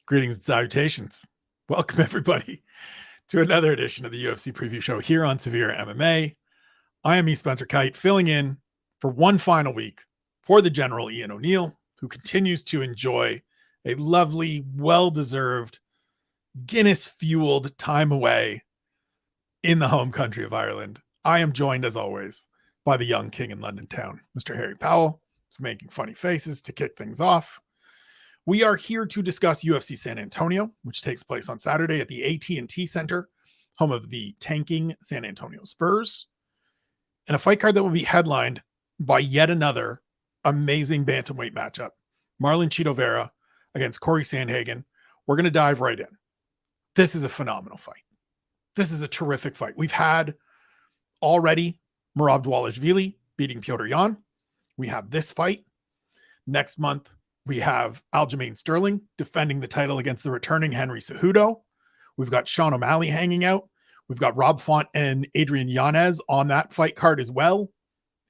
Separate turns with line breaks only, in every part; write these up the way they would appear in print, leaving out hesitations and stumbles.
Greetings and salutations. Welcome, everybody, to another edition of the UFC preview show here on SevereMMA. I am E. Spencer Kite, filling in for one final week for the General Ian O'Neill, who continues to enjoy a lovely, well-deserved, Guinness-fueled time away in the home country of Ireland. I am joined, as always, by the young king in London town, Mr. Harry Powell, who's making funny faces to kick things off. We are here to discuss UFC San Antonio, which takes place on Saturday at the AT&T Center, home of the tanking San Antonio Spurs, and a fight card that will be headlined by yet another amazing bantamweight matchup. Marlon Chito Vera against Corey Sandhagen. We're going to dive right in. This is a phenomenal fight. This is a terrific fight. We've had already Merab Dvalishvili beating Petr Yan. We have this fight. Next month, we have Aljamain Sterling defending the title against the returning Henry Cejudo. We've got Sean O'Malley hanging out. We've got Rob Font and Adrian Yanez on that fight card as well.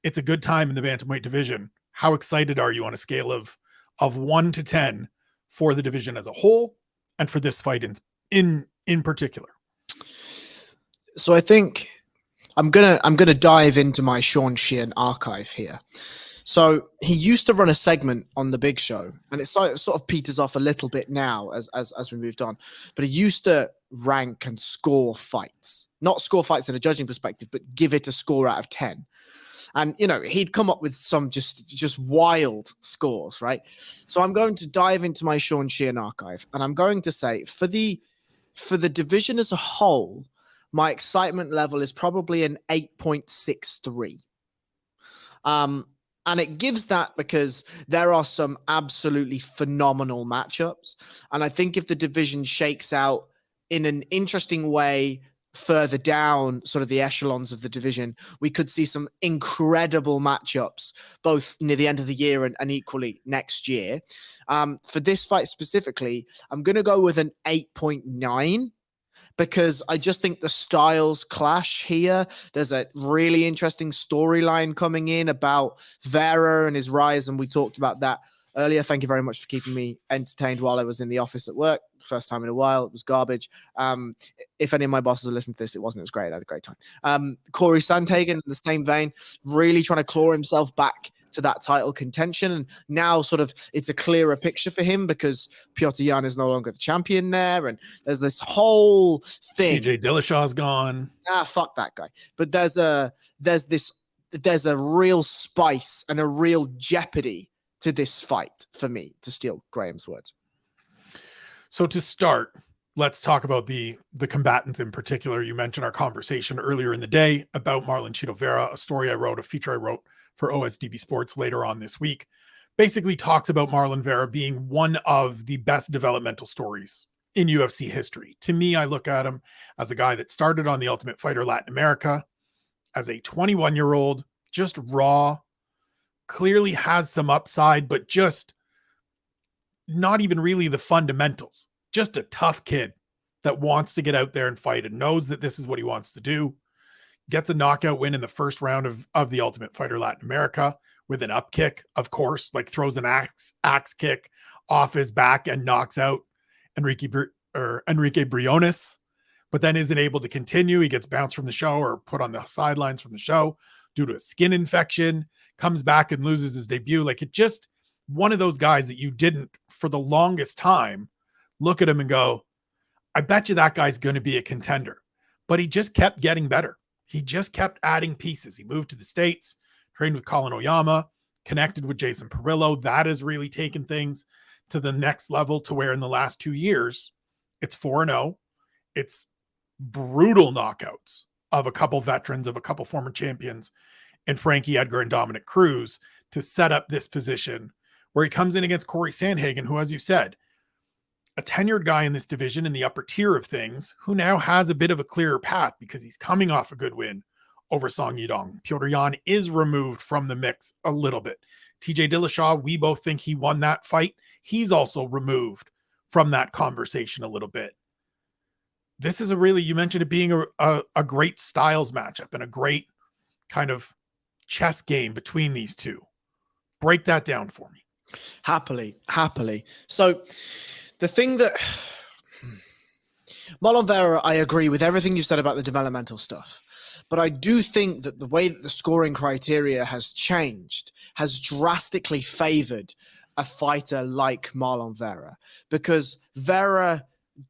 It's a good time in the bantamweight division. How excited are you on a scale of 1 to 10 for the division as a whole and for this fight in particular?
So I think I'm gonna dive into my Sean Sheehan archive here. So he used to run a segment on the Big Show, and it sort of peters off a little bit now as we moved on. But he used to rank and score fights, not score fights in a judging perspective, but give it a score out of 10. And he'd come up with some just wild scores, right? So I'm going to dive into my Sean Sheehan archive, and I'm going to say for the division as a whole, my excitement level is probably an 8.63. And it gives that because there are some absolutely phenomenal matchups. And I think if the division shakes out in an interesting way further down sort of the echelons of the division, we could see some incredible matchups, both near the end of the year and equally next year. For this fight specifically, I'm going to go with an 8.9. because I just think the styles clash here. There's a really interesting storyline coming in about Vera and his rise, and we talked about that earlier. Thank you very much for keeping me entertained while I was in the office at work. First time in a while. It was garbage. If any of my bosses are listening to this, it wasn't. It was great. I had a great time. Corey Sandhagen, in the same vein, really trying to claw himself back to that title contention, and now sort of it's a clearer picture for him because Petr Yan is no longer the champion there, and there's this whole thing.
TJ Dillashaw's gone.
Fuck that guy. But there's a real spice and a real jeopardy to this fight for me, to steal Graham's words.
So to start, let's talk about the combatants in particular. You mentioned our conversation earlier in the day about Marlon Chito Vera, a feature I wrote for OSDB Sports later on this week, basically talks about Marlon Vera being one of the best developmental stories in UFC history. To me, I look at him as a guy that started on The Ultimate Fighter Latin America as a 21-year-old, just raw, clearly has some upside, but just not even really the fundamentals. Just a tough kid that wants to get out there and fight and knows that this is what he wants to do. Gets a knockout win in the first round of the Ultimate Fighter Latin America with an up kick, of course, like throws an axe kick off his back and knocks out Enrique Briones, but then isn't able to continue. He gets bounced from the show or put on the sidelines from the show due to a skin infection, comes back and loses his debut. Like, it just one of those guys that you didn't, for the longest time, look at him and go, I bet you that guy's going to be a contender. But he just kept getting better. He just kept adding pieces. He moved to the States, trained with Colin Oyama, connected with Jason Perillo. That has really taken things to the next level, to where in the last 2 years, it's 4-0. It's brutal knockouts of a couple veterans, of a couple former champions, and Frankie Edgar and Dominic Cruz to set up this position where he comes in against Corey Sandhagen, who, as you said, a tenured guy in this division in the upper tier of things, who now has a bit of a clearer path because he's coming off a good win over Song Yadong. Petr Yan is removed from the mix a little bit. TJ Dillashaw, we both think he won that fight. He's also removed from that conversation a little bit. This is you mentioned it being a great styles matchup and a great kind of chess game between these two. Break that down for me.
Happily. So The thing that Marlon Vera, I agree with everything you said about the developmental stuff. But I do think that the way that the scoring criteria has changed has drastically favored a fighter like Marlon Vera, because Vera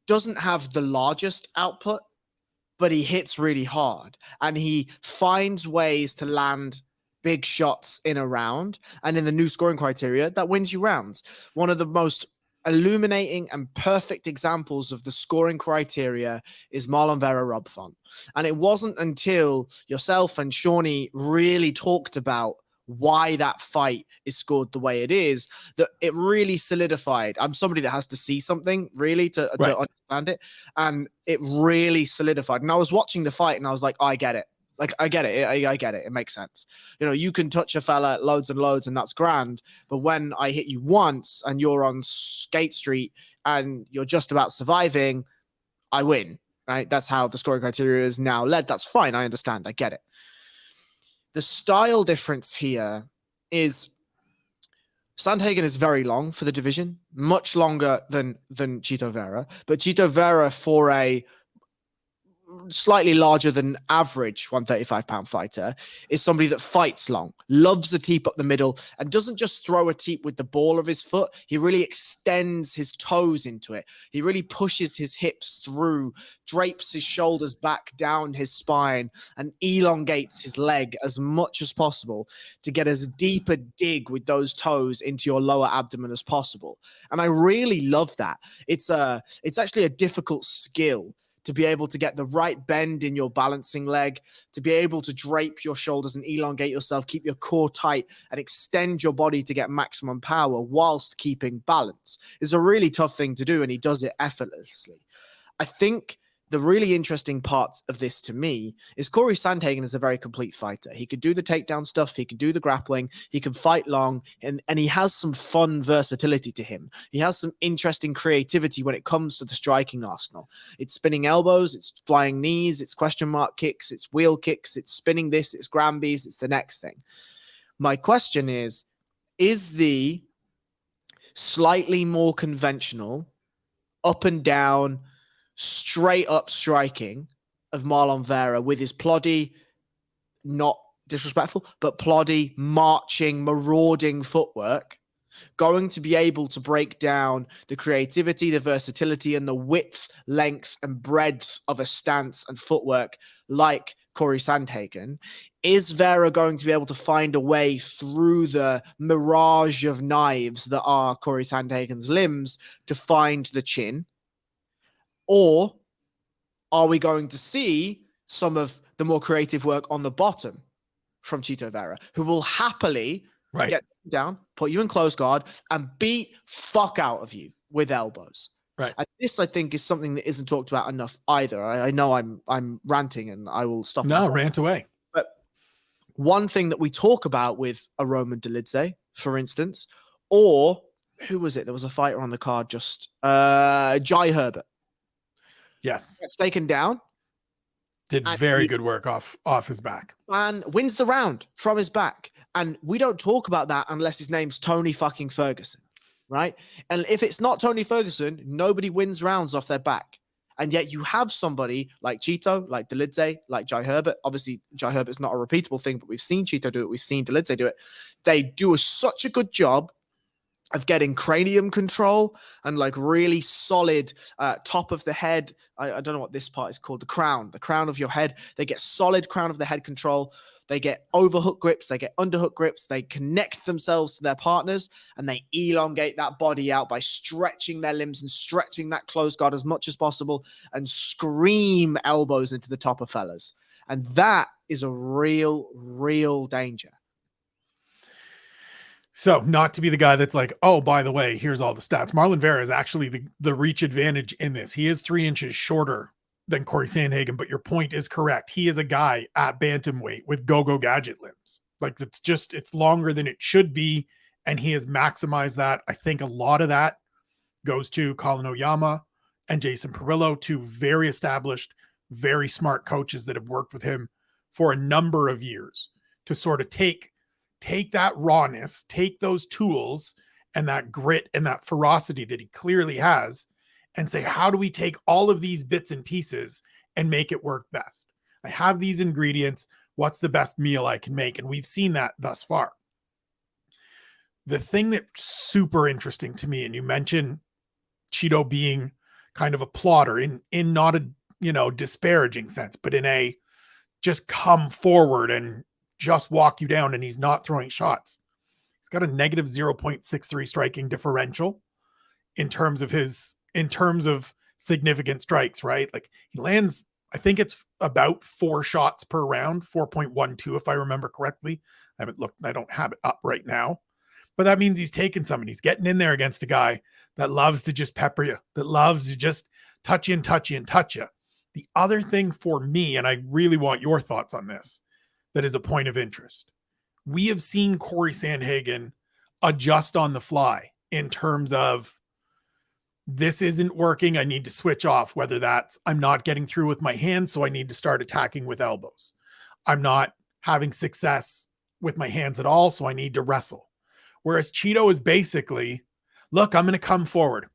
doesn't have the largest output, but he hits really hard and he finds ways to land big shots in a round. And in the new scoring criteria, that wins you rounds. One of the most illuminating and perfect examples of the scoring criteria is Marlon Vera Rob Font. And it wasn't until yourself and Shawnee really talked about why that fight is scored the way it is that it really solidified. I'm somebody that has to see something really to understand it. And it really solidified. And I was watching the fight and I was like, I get it. Like, I get it. I get it. It makes sense. You know, you can touch a fella loads and loads and that's grand. But when I hit you once and you're on Skate Street and you're just about surviving, I win, right? That's how the scoring criteria is now led. That's fine. I understand. I get it. The style difference here is Sandhagen is very long for the division, much longer than Chito Vera. But Chito Vera, for a slightly larger than average 135-pound fighter, is somebody that fights long, loves a teep up the middle, and doesn't just throw a teep with the ball of his foot. He really extends his toes into it. He really pushes his hips through, drapes his shoulders back down his spine, and elongates his leg as much as possible to get as deep a dig with those toes into your lower abdomen as possible. And I really love that. It's actually a difficult skill to be able to get the right bend in your balancing leg, to be able to drape your shoulders and elongate yourself, keep your core tight and extend your body to get maximum power whilst keeping balance. It's a really tough thing to do, and he does it effortlessly. I think the really interesting part of this to me is Corey Sandhagen is a very complete fighter. He could do the takedown stuff. He could do the grappling. He can fight long, and he has some fun versatility to him. He has some interesting creativity when it comes to the striking arsenal. It's spinning elbows. It's flying knees. It's question mark kicks. It's wheel kicks. It's spinning this. It's Granbys. It's the next thing. My question is the slightly more conventional up and down, straight up striking of Marlon Vera with his ploddy, not disrespectful, but ploddy, marching, marauding footwork, going to be able to break down the creativity, the versatility, and the width, length, and breadth of a stance and footwork like Corey Sandhagen? Is Vera going to be able to find a way through the mirage of knives that are Corey Sandhagen's limbs to find the chin? Or are we going to see some of the more creative work on the bottom from Chito Vera, who will happily get down, put you in close guard, and beat fuck out of you with elbows?
Right.
And this, I think, is something that isn't talked about enough either. I know I'm ranting, and I will stop.
No, rant away.
But one thing that we talk about with a Roman Dolidze, for instance, or who was it? There was a fighter on the card, just Jai Herbert.
Yes.
Gets taken down.
Did very good work off his back.
And wins the round from his back. And we don't talk about that unless his name's Tony fucking Ferguson, right? And if it's not Tony Ferguson, nobody wins rounds off their back. And yet you have somebody like Chito, like Dolidze, like Jai Herbert. Obviously, Jai Herbert's not a repeatable thing, but we've seen Chito do it. We've seen Dolidze do it. They do such a good job of getting cranium control and like really solid top of the head. I don't know what this part is called. The crown of your head. They get solid crown of the head control. They get overhook grips. They get underhook grips. They connect themselves to their partners and they elongate that body out by stretching their limbs and stretching that close guard as much as possible and scream elbows into the top of fellas. And that is a real, real danger.
So not to be the guy that's like, oh, by the way, here's all the stats. Marlon Vera is actually the reach advantage in this. He is 3 inches shorter than Corey Sandhagen, but your point is correct. He is a guy at bantamweight with go-go gadget limbs. Like it's longer than it should be. And he has maximized that. I think a lot of that goes to Colin Oyama and Jason Perillo, two very established, very smart coaches that have worked with him for a number of years to sort of take that rawness, take those tools and that grit and that ferocity that he clearly has, and say, how do we take all of these bits and pieces and make it work best? I have these ingredients. What's the best meal I can make? And we've seen that thus far. The thing that's super interesting to me, and you mentioned Cheeto being kind of a plotter in not a, disparaging sense, but in a just come forward and just walk you down, and he's not throwing shots. He's got a negative 0.63 striking differential in terms of significant strikes, right? Like he lands, I think it's about 4 shots per round, 4.12 if I remember correctly. I haven't looked, I don't have it up right now. But that means he's taking some and he's getting in there against a guy that loves to just pepper you, that loves to just touch you and touch you and touch you. The other thing for me, and I really want your thoughts on this, that is a point of interest. We have seen Corey Sandhagen adjust on the fly in terms of this isn't working. I need to switch off, whether that's I'm not getting through with my hands, so I need to start attacking with elbows. I'm not having success with my hands at all, so I need to wrestle. Whereas Cheeto is basically, look, I'm going to come forward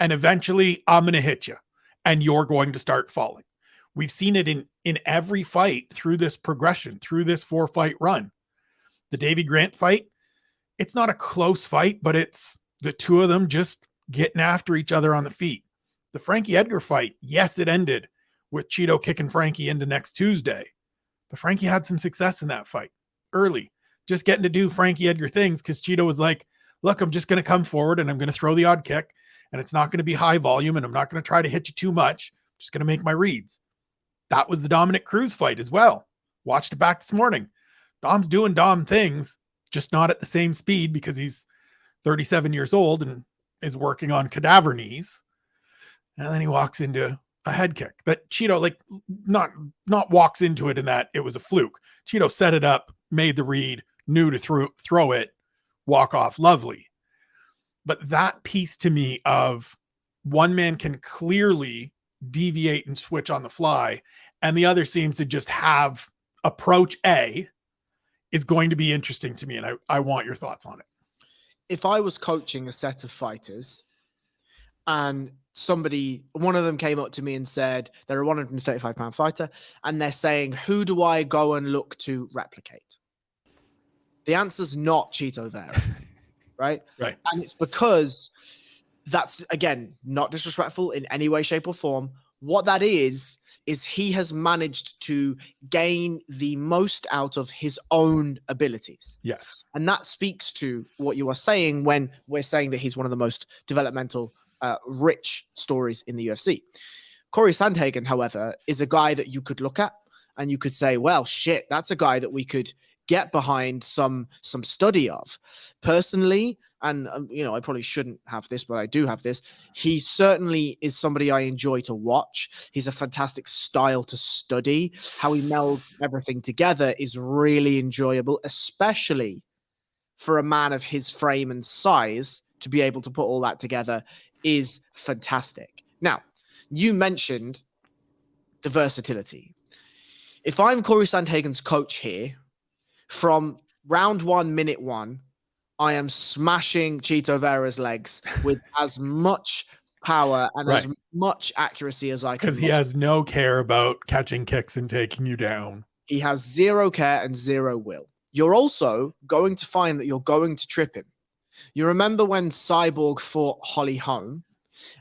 and eventually I'm going to hit you and you're going to start falling. We've seen it in every fight through this progression, through this 4-fight run. The Davey Grant fight, it's not a close fight, but it's the two of them just getting after each other on the feet. The Frankie Edgar fight, yes, it ended with Cheeto kicking Frankie into next Tuesday, but Frankie had some success in that fight early, just getting to do Frankie Edgar things because Cheeto was like, look, I'm just going to come forward and I'm going to throw the odd kick and it's not going to be high volume and I'm not going to try to hit you too much. I'm just going to make my reads. That was the Dominic Cruz fight as well. Watched it back this morning. Dom's doing Dom things, just not at the same speed because he's 37 years old and is working on cadaver knees. And then he walks into a head kick that Cheeto, like, not walks into it in that it was a fluke. Cheeto set it up, made the read, knew to throw it, walk off, lovely. But that piece to me of one man can clearly deviate and switch on the fly, and the other seems to just have approach A, is going to be interesting to me. And I want your thoughts on it.
If I was coaching a set of fighters and one of them came up to me and said, they're a 135-pound fighter, and they're saying, who do I go and look to replicate? The answer's not Cheeto Vera, right?
Right.
And it's because that's, again, not disrespectful in any way, shape, or form. What that is he has managed to gain the most out of his own abilities.
Yes.
And that speaks to what you are saying when we're saying that he's one of the most developmental, rich stories in the UFC. Corey Sandhagen, however, is a guy that you could look at and you could say, well, shit, that's a guy that we could get behind some study of. Personally, and I probably shouldn't have this, but I do have this. He certainly is somebody I enjoy to watch. He's a fantastic style to study. How he melds everything together is really enjoyable, especially for a man of his frame and size to be able to put all that together is fantastic. Now, you mentioned the versatility. If I'm Corey Sandhagen's coach here, from round 1, minute 1, I am smashing Cheeto Vera's legs with as much power and as much accuracy as I can.
Because he has no care about catching kicks and taking you down.
He has zero care and zero will. You're also going to find that you're going to trip him. You remember when Cyborg fought Holly Holm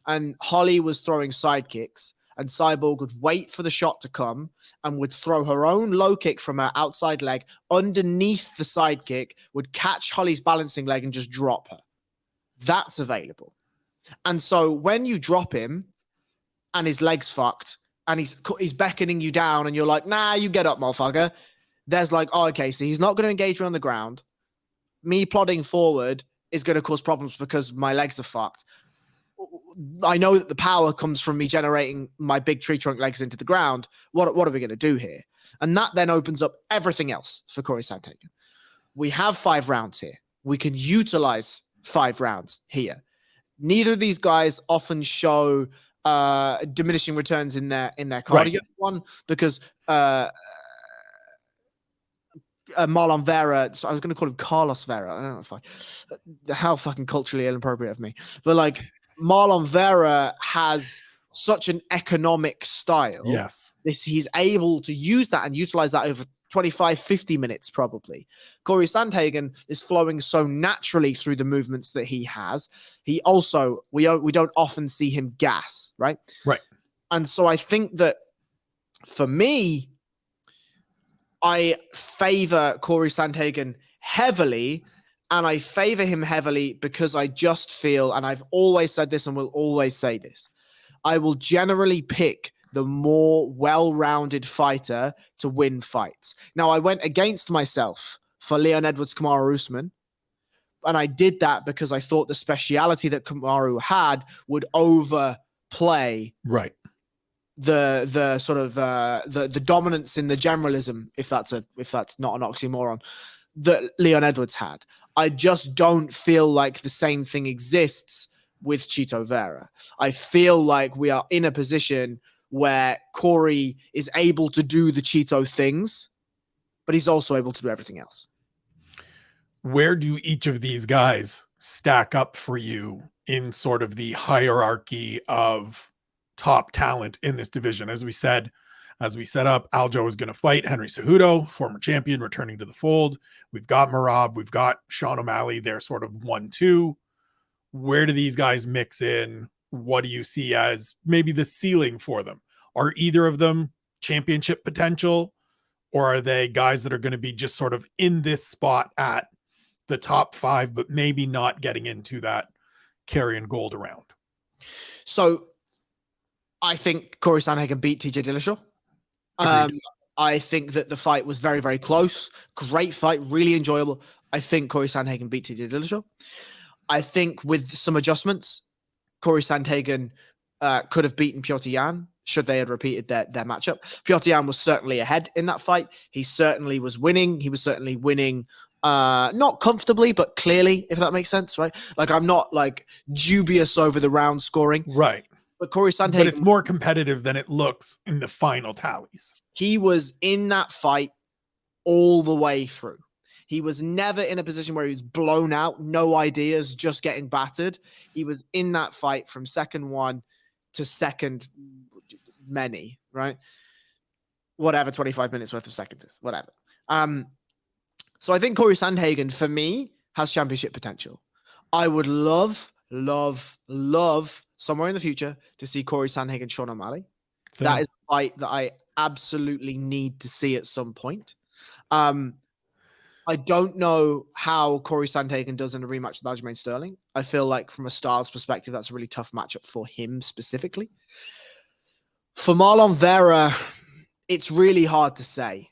and Holly was throwing side kicks and Cyborg would wait for the shot to come and would throw her own low kick from her outside leg underneath the side kick, would catch Holly's balancing leg and just drop her. That's available. And so when you drop him and his leg's fucked and he's beckoning you down and you're like, nah, you get up, motherfucker. There's like, oh, okay, so he's not going to engage me on the ground. Me plodding forward is going to cause problems because my legs are fucked. I know that the power comes from me generating my big tree trunk legs into the ground. What are we going to do here? And that then opens up everything else for Corey Sandhagen. We have 5 rounds here. We can utilize 5 rounds here. Neither of these guys often show diminishing returns in their cardio. One, because Marlon Vera. So I was going to call him Carlos Vera. I don't know if how fucking culturally inappropriate of me. But like Marlon Vera has such an economic style.
Yes.
He's able to use that and utilize that over 25, 50 minutes probably. Corey Sandhagen is flowing so naturally through the movements that he has. He also, we don't often see him gas, right?
Right.
And so I think that for me, I favor Corey Sandhagen heavily, and I favor him heavily because I just feel, and I've always said this and will always say this, I will generally pick the more well-rounded fighter to win fights. Now, I went against myself for Leon Edwards, Kamaru Usman, and I did that because I thought the speciality that Kamaru had would overplay
Right.
the sort of the dominance in the generalism, if that's not an oxymoron, that Leon Edwards had. I just don't feel like the same thing exists with Chito Vera. I feel like we are in a position where Corey is able to do the Chito things, but he's also able to do everything else.
Where do each of these guys stack up for you in sort of the hierarchy of top talent in this division? As we set up, Aljo is going to fight Henry Cejudo, former champion, returning to the fold. We've got Merab, we've got Sean O'Malley. They're sort of 1-2. Where do these guys mix in? What do you see as maybe the ceiling for them? Are either of them championship potential, or are they guys that are going to be just sort of in this spot at the top 5, but maybe not getting into that carrying gold around?
So I think Corey Sandhagen beat TJ Dillashaw. I think that the fight was very, very close. Great fight, really enjoyable. I think Corey Sandhagen beat TJ Dillashaw. I think with some adjustments, Corey Sandhagen could have beaten Piotr Jan should they had repeated their matchup. Piotr Jan was certainly ahead in that fight. He certainly was winning. He was certainly winning not comfortably, but clearly, if that makes sense, right? Like, I'm not like dubious over the round scoring.
Right.
But Corey Sandhagen...
But it's more competitive than it looks in the final tallies.
He was in that fight all the way through. He was never in a position where he was blown out, no ideas, just getting battered. He was in that fight from second one to second many, right? Whatever 25 minutes worth of seconds is, whatever. So I think Corey Sandhagen, for me, has championship potential. I would love somewhere in the future to see Corey Sandhagen, Sean O'Malley. Same. That is a fight that I absolutely need to see at some point. I don't know how Corey Sandhagen does in a rematch with Aljamain Sterling. I feel like from a styles perspective, that's a really tough matchup for him specifically. For Marlon Vera, it's really hard to say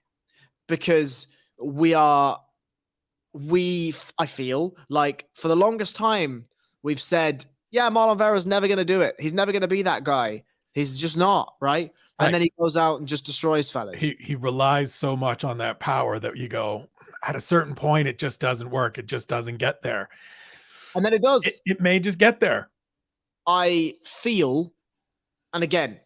because I feel like for the longest time, we've said, yeah, Marlon Vera's never going to do it. He's never going to be that guy. He's just not, right? And then he goes out and just destroys fellas.
He relies so much on that power that you go, at a certain point, it just doesn't work. It just doesn't get there.
And then it does.
It may just get there.
I feel, and again,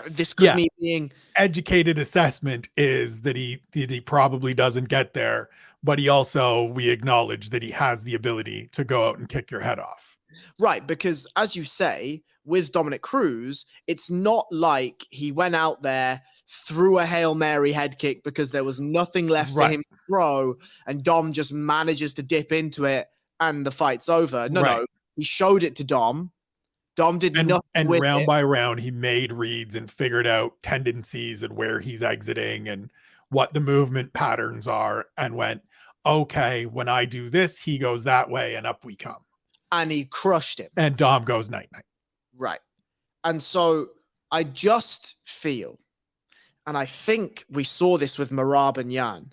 this could be being...
Educated assessment is that he probably doesn't get there, but we acknowledge that he has the ability to go out and kick your head off.
Right, because as you say, with Dominic Cruz, it's not like he went out there, threw a Hail Mary head kick because there was nothing left for him to throw, and Dom just manages to dip into it and the fight's over. No, he showed it to Dom. Dom did nothing
and
with
round
it.
by round, he made reads and figured out tendencies and where he's exiting and what the movement patterns are, and went, okay, when I do this, he goes that way, and up we come.
And he crushed him.
And Dom goes night-night.
Right. And so I just feel, and I think we saw this with Merab and Jan,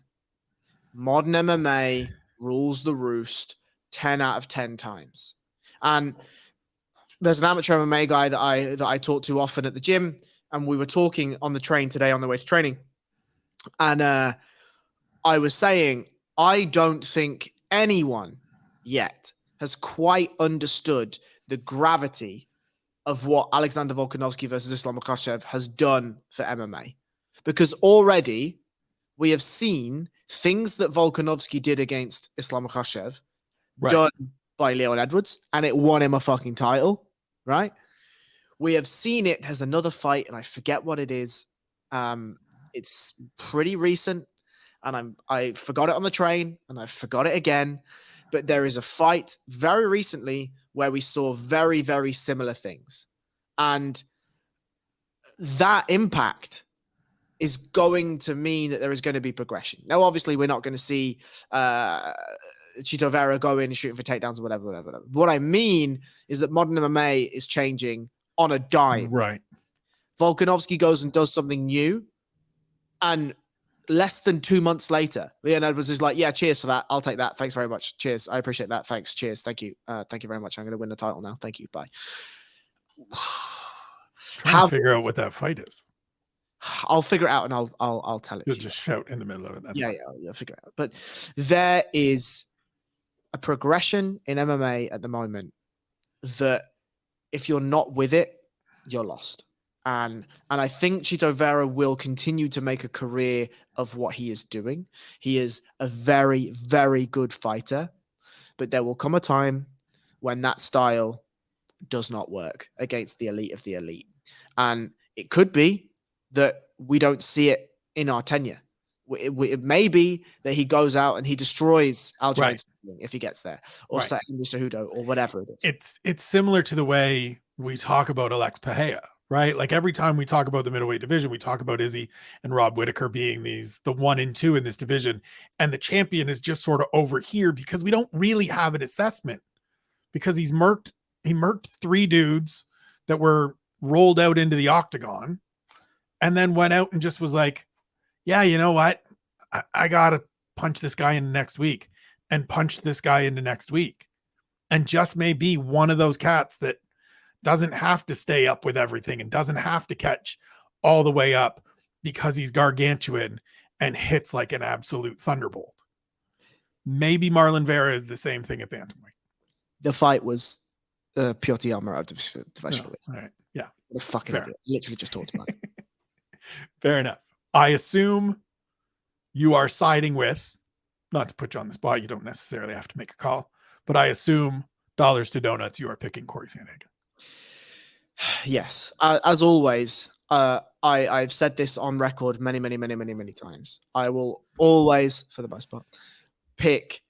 modern MMA rules the roost 10 out of 10 times. And there's an amateur MMA guy that I talk to often at the gym, and we were talking on the train today on the way to training. And I was saying, I don't think anyone yet has quite understood the gravity of what Alexander Volkanovski versus Islam Makhachev has done for MMA. Because already we have seen things that Volkanovski did against Islam Makhachev
Right.
done by Leon Edwards, and it won him a fucking title, right? We have seen it. There's another fight, and I forget what it is. It's pretty recent, and I forgot it on the train, and I forgot it again. But there is a fight very recently where we saw very, very similar things, and that impact is going to mean that there is going to be progression. Now, obviously, we're not going to see Chito Vera go in and shooting for takedowns or whatever. What I mean is that modern MMA is changing on a dime.
Right.
Volkanovski goes and does something new, and less than 2 months later, Leon Edwards is like, yeah, cheers for that. I'll take that. Thanks very much. Cheers. I appreciate that. Thanks. Cheers. Thank you. Thank you very much. I'm going to win the title now. Thank you. Bye.
Trying to figure out what that fight is.
I'll figure it out and I'll tell it
You'll
to you.
just shout in the middle of it. That's fine.
Yeah, figure it out. But there is a progression in MMA at the moment that if you're not with it, you're lost. And I think Chito Vera will continue to make a career of what he is doing. He is a very, very good fighter, but there will come a time when that style does not work against the elite of the elite. And it could be that we don't see it in our tenure. It may be that he goes out and he destroys Aljamain Sterling if he gets there, or Sandhagen Cejudo, or whatever it is.
It's similar to the way we talk about Alex Pereira, right? Like every time we talk about the middleweight division, we talk about Izzy and Rob Whittaker being the 1 and 2 in this division, and the champion is just sort of over here because we don't really have an assessment, because he murked 3 dudes that were rolled out into the octagon, and then went out and just was like, yeah, you know what? I got to punch this guy in next week, and punch this guy into next week. And just may be one of those cats that doesn't have to stay up with everything and doesn't have to catch all the way up because he's gargantuan and hits like an absolute thunderbolt. Maybe Marlon Vera is the same thing at bantamweight.
The fight was Piotr Yarmarov.
All right. Yeah.
What a fucking idiot. Literally just talked about it.
Fair enough. I assume you are siding with, not to put you on the spot, you don't necessarily have to make a call, but I assume dollars to donuts, you are picking Corey Sandhagen.
Yes. As always, I've said this on record many times. I will always, for the most part, pick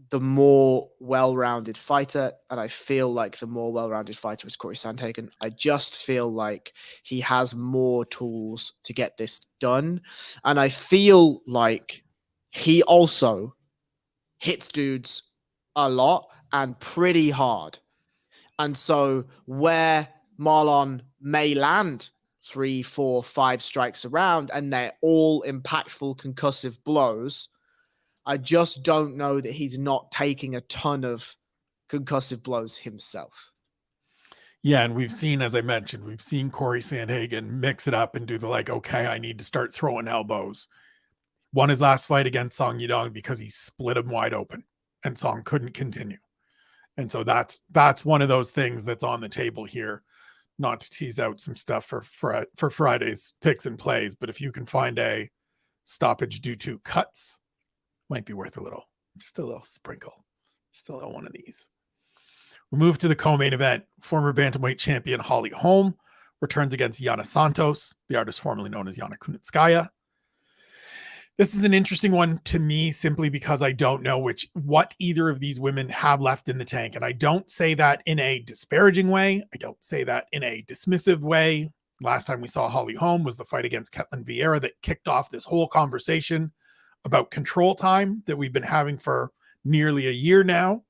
the more well-rounded fighter, and I feel like the more well-rounded fighter is Corey Sandhagen. I just feel like he has more tools to get this done, and I feel like he also hits dudes a lot and pretty hard. And so where Marlon may land 3, 4, 5 strikes around and they're all impactful concussive blows, I just don't know that he's not taking a ton of concussive blows himself.
Yeah, and we've seen, as I mentioned, we've seen Corey Sandhagen mix it up and do the like, okay, I need to start throwing elbows. Won his last fight against Song Yadong because he split him wide open and Song couldn't continue. And so that's one of those things that's on the table here. Not to tease out some stuff for Friday's picks and plays, but if you can find a stoppage due to cuts, might be worth just a little sprinkle. Just a little one of these. We move to the co-main event. Former bantamweight champion Holly Holm returns against Yana Santos, the artist formerly known as Yana Kunitskaya. This is an interesting one to me simply because I don't know what either of these women have left in the tank. And I don't say that in a disparaging way. I don't say that in a dismissive way. Last time we saw Holly Holm was the fight against Ketlin Vieira that kicked off this whole conversation about control time that we've been having for nearly a year now.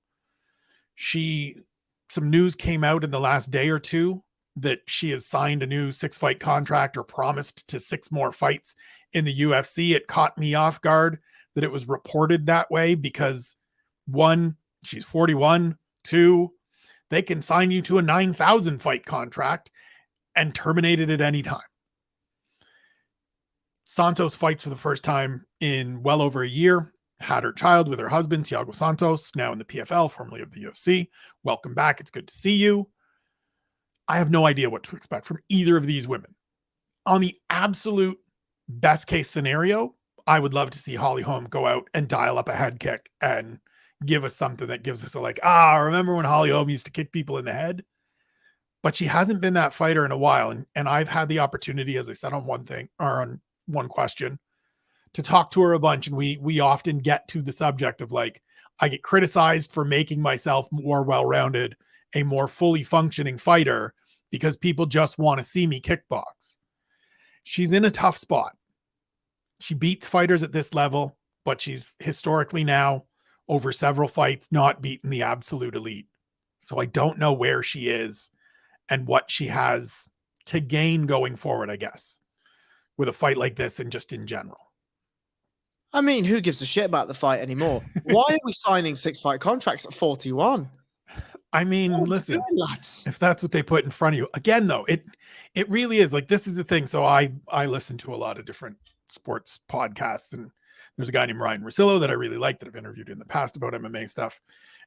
Some news came out in the last day or two that she has signed a new 6-fight contract or promised to 6 more fights in the UFC. It caught me off guard that it was reported that way because 1, she's 41, 2, they can sign you to a 9,000 fight contract and terminate it at any time. Santos fights for the first time in well over a year, had her child with her husband, Thiago Santos, now in the PFL, formerly of the UFC. Welcome back. It's good to see you. I have no idea what to expect from either of these women. On the absolute best case scenario, I would love to see Holly Holm go out and dial up a head kick and give us something that gives us a like, remember when Holly Holm used to kick people in the head? But she hasn't been that fighter in a while. And I've had the opportunity, as I said on on one question, to talk to her a bunch. And we often get to the subject of like, I get criticized for making myself more well-rounded, a more fully functioning fighter, because people just want to see me kickbox. She's in a tough spot. She beats fighters at this level, but she's historically now, over several fights, not beaten the absolute elite. So I don't know where she is and what she has to gain going forward, I guess, with a fight like this and just in general.
I mean, who gives a shit about the fight anymore? Why are we signing 6-fight contracts at 41?
I mean, listen, if that's what they put in front of you. Again, though, it really is like, this is the thing. So I listen to a lot of different sports podcasts, and there's a guy named Ryan Russillo that I really like that I've interviewed in the past about MMA stuff.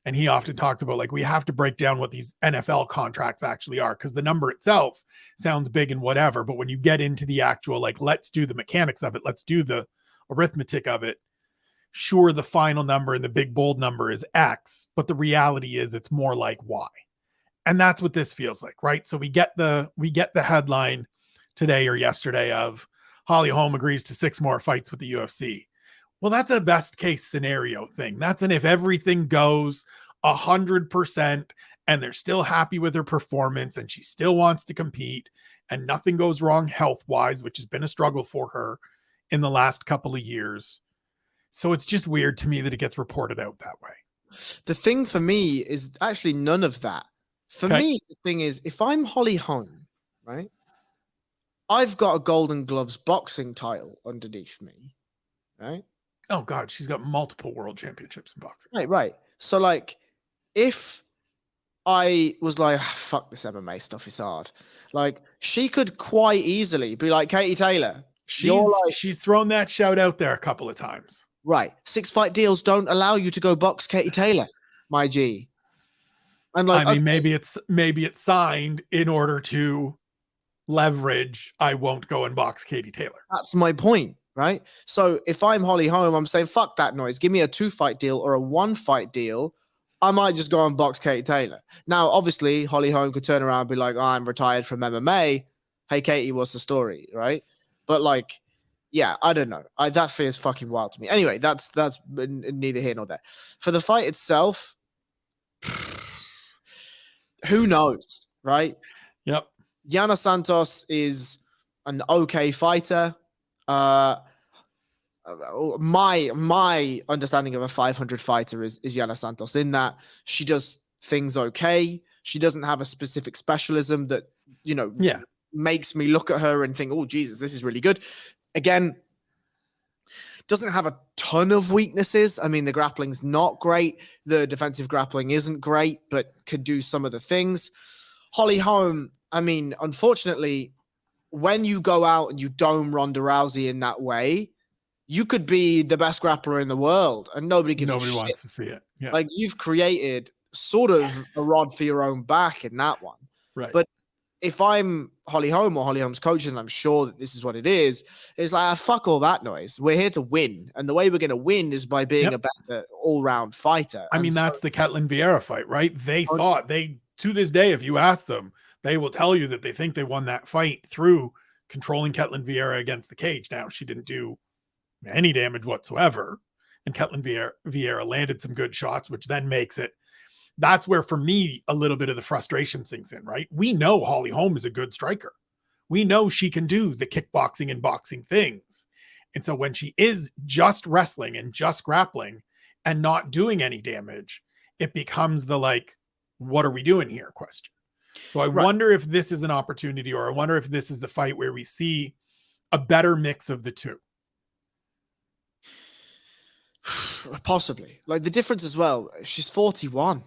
And he often talks about like, we have to break down what these NFL contracts actually are, because the number itself sounds big and whatever. But when you get into the actual, like, let's do the mechanics of it, let's do the arithmetic of it. Sure, the final number and the big bold number is X, but the reality is it's more like Y. And that's what this feels like, right? So we get the headline today or yesterday of Holly Holm agrees to 6 more fights with the UFC. Well, that's a best case scenario thing. That's an if everything goes 100% and they're still happy with her performance and she still wants to compete and nothing goes wrong health-wise, which has been a struggle for her in the last couple of years. So it's just weird to me that it gets reported out that way.
The thing for me is actually none of that. For me, the thing is, if I'm Holly Holm, right, I've got a Golden Gloves boxing title underneath me, right?
Oh, God, she's got multiple world championships in boxing.
Right. So, like, if I was like, fuck this MMA stuff is hard, like, she could quite easily be like, Katie Taylor.
She's thrown that shout out there a couple of times.
Right. 6-fight deals don't allow you to go box Katie Taylor, my G. And like,
I mean, maybe it's signed in order to leverage, I won't go and box Katie Taylor.
That's my point, right? So if I'm Holly Holm, I'm saying, fuck that noise. Give me a 2-fight deal or a 1-fight deal. I might just go and box Katie Taylor. Now, obviously, Holly Holm could turn around and be like, I'm retired from MMA. Hey, Katie, what's the story, right? But like, yeah, I don't know. That feels fucking wild to me. Anyway, that's neither here nor there. For the fight itself, who knows, right?
Yep.
Yana Santos is an okay fighter. My understanding of a 500 fighter is Yana Santos in that she does things okay. She doesn't have a specific specialism that, makes me look at her and think, oh, Jesus, this is really good. Again, doesn't have a ton of weaknesses. I mean, the grappling's not great. The defensive grappling isn't great, but could do some of the things. Holly Holm, I mean, unfortunately, when you go out and you dome Ronda Rousey in that way, you could be the best grappler in the world and nobody
wants to see it. Yeah.
Like, you've created sort of a rod for your own back in that one.
Right.
But if I'm Holly Holm or Holly Holm's coach, and I'm sure that this is what it is, it's like, fuck all that noise. We're here to win. And the way we're going to win is by being a better all-round fighter.
I mean, that's the Ketlin Vieira fight, right? They thought to this day, if you ask them, they will tell you that they think they won that fight through controlling Ketlin Vieira against the cage. Now, she didn't do any damage whatsoever. And Ketlin Vieira landed some good shots, which then makes it. That's where, for me, a little bit of the frustration sinks in, right? We know Holly Holm is a good striker. We know she can do the kickboxing and boxing things. And so when she is just wrestling and just grappling and not doing any damage, it becomes the like, what are we doing here question. So I wonder if this is an opportunity, or I wonder if this is the fight where we see a better mix of the two.
Possibly. Like, the difference as well, she's 41.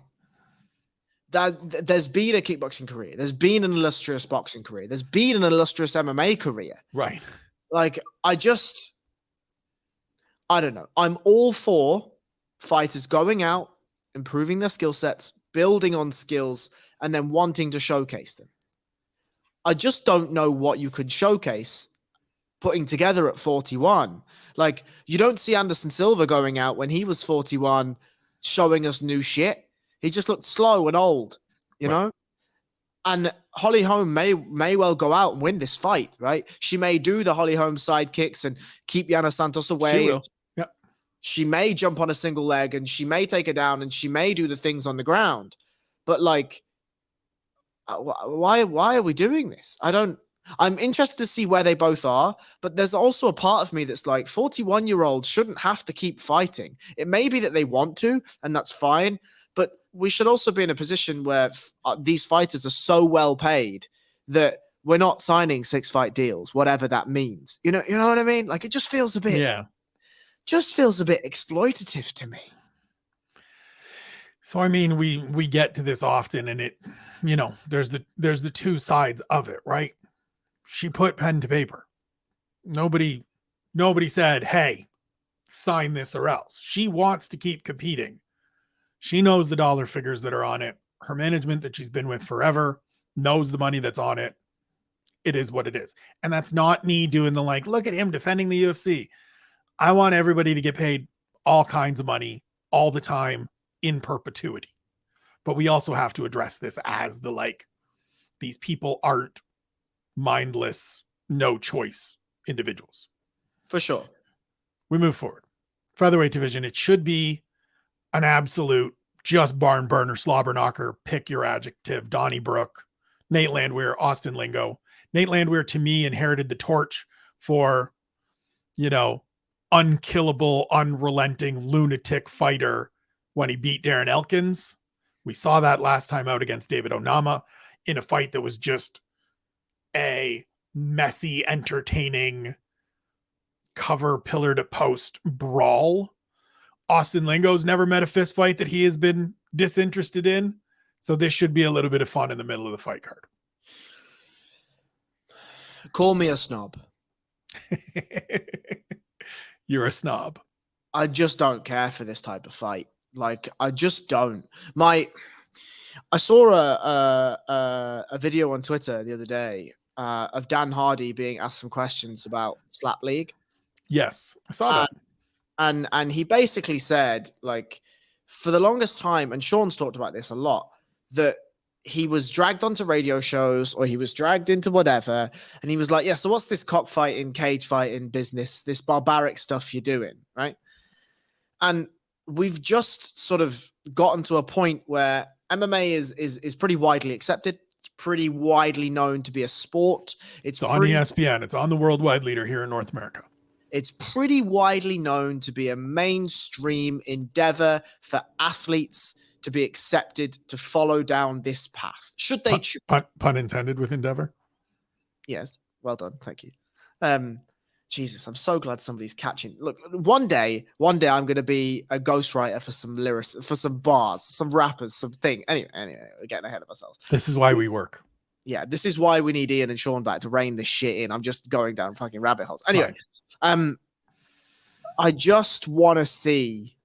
There's been a kickboxing career. There's been an illustrious boxing career. There's been an illustrious MMA career.
Right.
Like, I don't know. I'm all for fighters going out, improving their skill sets, building on skills, and then wanting to showcase them. I just don't know what you could showcase putting together at 41. Like, you don't see Anderson Silva going out when he was 41 showing us new shit. He just looked slow and old, you know? And Holly Holm may well go out and win this fight, right? She may do the Holly Holm side kicks and keep Yana Santos away.
She will. Yep.
She may jump on a single leg and she may take her down and she may do the things on the ground. But like, why are we doing this? I'm interested to see where they both are, but there's also a part of me that's like 41-year-olds shouldn't have to keep fighting. It may be that they want to, and that's fine, but we should also be in a position where these fighters are so well paid that we're not signing 6-fight deals, whatever that means. You know what I mean? Like, it just feels a bit, exploitative to me.
So, I mean, we get to this often, and it, there's the two sides of it, right? She put pen to paper. Nobody said, hey, sign this or else. She wants to keep competing. She knows the dollar figures that are on it. Her management that she's been with forever knows the money that's on it. It is what it is. And that's not me doing the like, look at him defending the UFC. I want everybody to get paid all kinds of money all the time in perpetuity. But we also have to address this as the like, these people aren't mindless, no choice individuals.
For sure.
We move forward. Featherweight division, it should be an absolute just barn burner, slobber knocker, pick your adjective. Donnie Brook, Nate Landwehr, Austin Lingo. Nate Landwehr, to me, inherited the torch for, unkillable, unrelenting, lunatic fighter when he beat Darren Elkins. We saw that last time out against David Onama in a fight that was just a messy, entertaining cover pillar to post brawl. Austin Lingo's never met a fist fight that he has been disinterested in. So this should be a little bit of fun in the middle of the fight card.
Call me a snob.
You're a snob.
I just don't care for this type of fight. Like, I just don't. I saw a video on Twitter the other day of Dan Hardy being asked some questions about Slap League.
Yes, I saw that.
And he basically said, like, for the longest time, and Sean's talked about this a lot, that he was dragged onto radio shows or he was dragged into whatever. And he was like, yeah, so what's this cockfighting, cage fighting business, this barbaric stuff you're doing, right? And we've just sort of gotten to a point where MMA is pretty widely accepted. It's pretty widely known to be a sport. It's
on ESPN. It's on the worldwide leader here in North America.
It's pretty widely known to be a mainstream endeavor for athletes to be accepted to follow down this path. Should they choose?
Pun intended with endeavor?
Yes. Well done. Thank you. Jesus, I'm so glad somebody's catching. Look, one day I'm going to be a ghostwriter for some lyrics, for some bars, some rappers, something. Anyway, we're getting ahead of ourselves.
This is why we work.
Yeah, this is why we need Ian and Sean back to rein this shit in. I'm just going down fucking rabbit holes. Anyway, I just want to see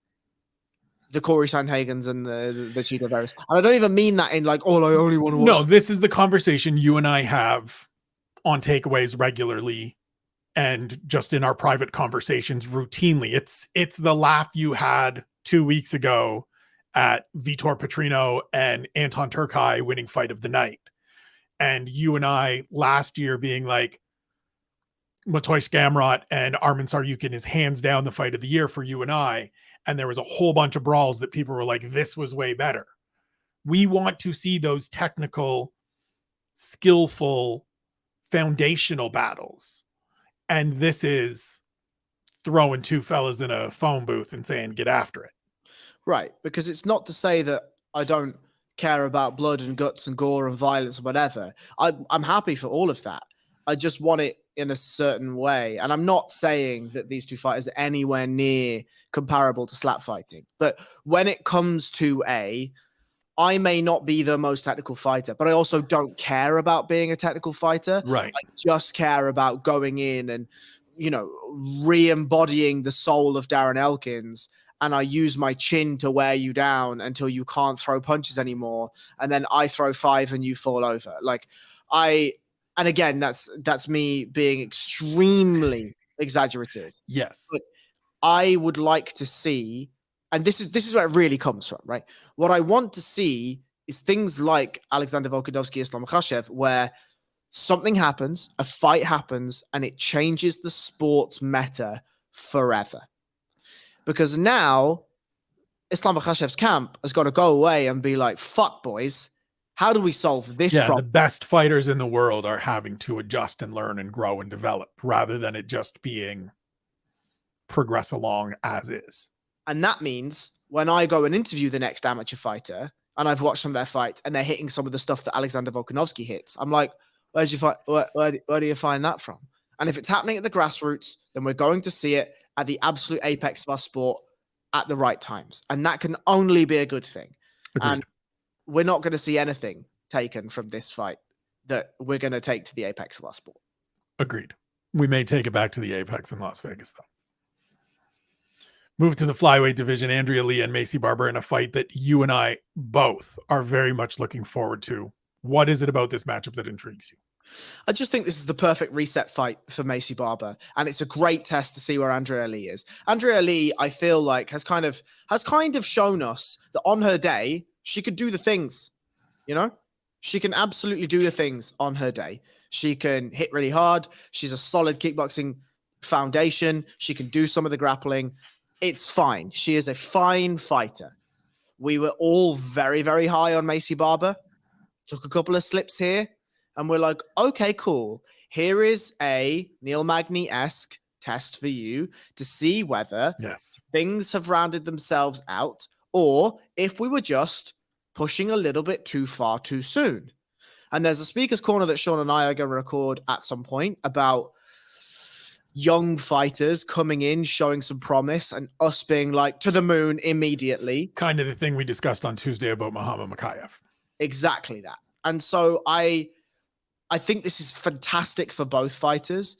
the Corey Sandhagens and the Cheetah Veras. And I don't even mean that in like, oh, I only want to watch.
No, this is the conversation you and I have on takeaways regularly and just in our private conversations routinely. It's the laugh you had 2 weeks ago at Vitor Petrino and Anton Turkai winning fight of the night. And you and I last year being like, Matoy Skamrot and Armin Saryukin is hands down the fight of the year for you and I. And there was a whole bunch of brawls that people were like, this was way better. We want to see those technical, skillful, foundational battles. And this is throwing two fellas in a phone booth and saying, get after it.
Right. Because it's not to say that I don't care about blood and guts and gore and violence or whatever. I'm happy for all of that. I just want it in a certain way. And I'm not saying that these two fighters are anywhere near comparable to slap fighting. But when it comes to I may not be the most technical fighter, but I also don't care about being a technical fighter.
Right.
I just care about going in and, re-embodying the soul of Darren Elkins. And I use my chin to wear you down until you can't throw punches anymore. And then I throw 5 and you fall over. Like, And again, that's me being extremely exaggerative.
Yes.
But I would like to see, and this is where it really comes from, right? What I want to see is things like Alexander Volkanovski, Islam Makhachev, where something happens, a fight happens, and it changes the sports meta forever. Because now Islam Makhachev's camp has got to go away and be like, fuck, boys, how do we solve this
Yeah,
problem?
the best fighters in the world are having to adjust and learn and grow and develop rather than it just being progress along as is.
And that means when I go and interview the next amateur fighter and I've watched some of their fights and they're hitting some of the stuff that Alexander Volkanovski hits, I'm like, where do you find that from? And if it's happening at the grassroots, then we're going to see it at the absolute apex of our sport at the right times. And that can only be a good thing.
Agreed.
And we're not going to see anything taken from this fight that we're going to take to the apex of our sport.
Agreed. We may take it back to the apex in Las Vegas, though. Move to the flyweight division, Andrea Lee and Maycee Barber in a fight that you and I both are very much looking forward to. What is it about this matchup that intrigues you?
I just think this is the perfect reset fight for Maycee Barber, and it's a great test to see where Andrea Lee is. Andrea Lee, I feel like, has kind of shown us that on her day she could do the things. You know, she can absolutely do the things on her day. She can hit really hard. She's a solid kickboxing foundation. She can do some of the grappling. It's fine. She is a fine fighter. We were all very, very high on Maycee Barber. Took a couple of slips here. And we're like, okay, cool. Here is a Neil Magny-esque test for you to see whether things have rounded themselves out or if we were just pushing a little bit too far too soon. And there's a speaker's corner that Sean and I are going to record at some point about young fighters coming in, showing some promise, and us being like, to the moon immediately.
Kind of the thing we discussed on Tuesday about Muhammad Mokaev.
Exactly that. And so I think this is fantastic for both fighters.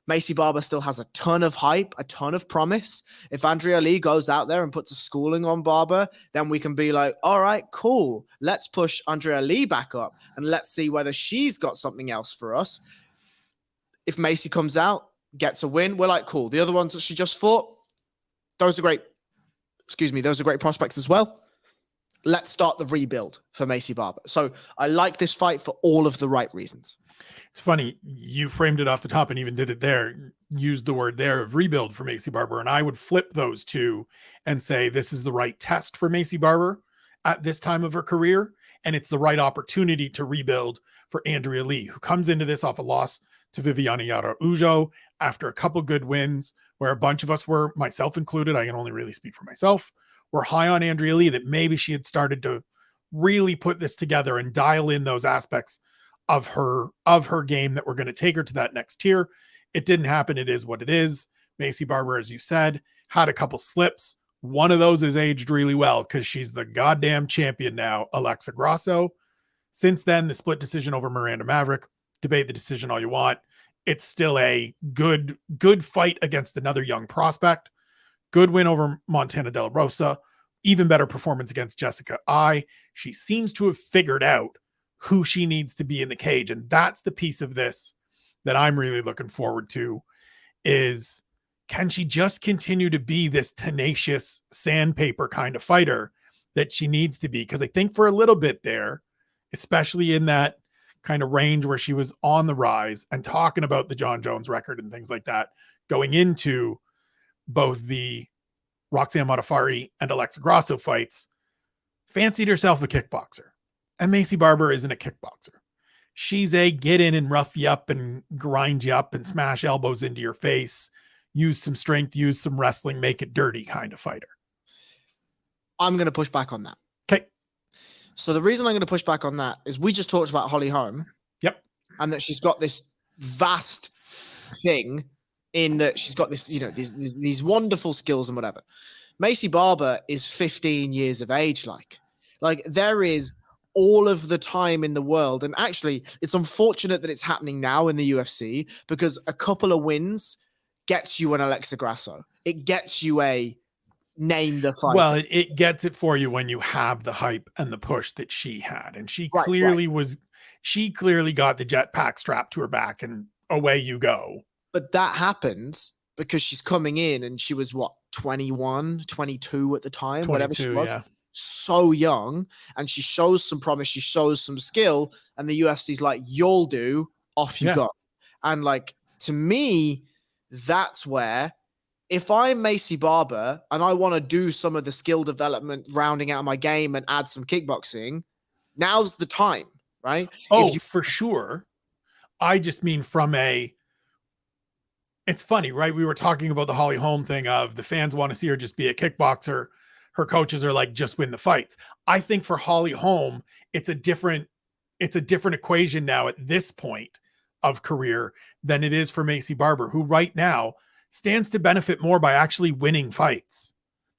Maycee Barber still has a ton of hype, a ton of promise. If Andrea Lee goes out there and puts a schooling on Barber, then we can be like, all right, cool. Let's push Andrea Lee back up and let's see whether she's got something else for us. If Maycee comes out, gets a win, we're like, cool. The other ones that she just fought, those are great prospects as well. Let's start the rebuild for Maycee Barber. So I like this fight for all of the right reasons.
It's funny. You framed it off the top and even did it there, used the word there of rebuild for Maycee Barber. And I would flip those two and say, this is the right test for Maycee Barber at this time of her career. And it's the right opportunity to rebuild for Andrea Lee, who comes into this off a loss to Viviane Araujo after a couple good wins where a bunch of us were, myself included, I can only really speak for myself, were high on Andrea Lee, that maybe she had started to really put this together and dial in those aspects of her game that were going to take her to that next tier. It didn't happen. It is what it is. Maycee Barber, as you said, had a couple slips. One of those has aged really well because she's the goddamn champion now, Alexa Grasso. Since then, the split decision over Miranda Maverick, debate the decision all you want. It's still a good fight against another young prospect. Good win over Montana De La Rosa. Even better performance against Jessica Ai. She seems to have figured out who she needs to be in the cage. And that's the piece of this that I'm really looking forward to, is can she just continue to be this tenacious sandpaper kind of fighter that she needs to be? Because I think for a little bit there, especially in that kind of range where she was on the rise and talking about the John Jones record and things like that, going into both the Roxanne Modafferi and Alexa Grasso fights, fancied herself a kickboxer. And Maycee Barber isn't a kickboxer. She's a get in and rough you up and grind you up and smash elbows into your face, use some strength, use some wrestling, make it dirty kind of fighter.
I'm going to push back on that.
Okay.
So the reason I'm going to push back on that is we just talked about Holly Holm.
Yep.
And that she's got this vast thing in that she's got this, you know, these wonderful skills and whatever. Maycee Barber is 15 years of age. Like there is all of the time in the world. And actually, it's unfortunate that it's happening now in the UFC because a couple of wins gets you an Alexa Grasso. It gets you a name the fighter.
Well, it gets it for you when you have the hype and the push that she had. And she clearly was, She clearly got the jetpack strapped to her back and away you go.
But that happens because she's coming in and she was what, 21, 22 at the time, whatever she
22,
was.
yeah.
So young, and she shows some promise, she shows some skill, and the UFC's like, you'll do, off you
Yeah.
go. And like, to me, that's where, if I'm Macy Barber and I want to do some of the skill development, rounding out my game and add some kickboxing, now's the time, right?
Oh, for sure. I just mean it's funny, right? We were talking about the Holly Holm thing of the fans want to see her just be a kickboxer. Her coaches are like, just win the fights. I think for Holly Holm, it's a different equation now at this point of career than it is for Macy Barber, who right now stands to benefit more by actually winning fights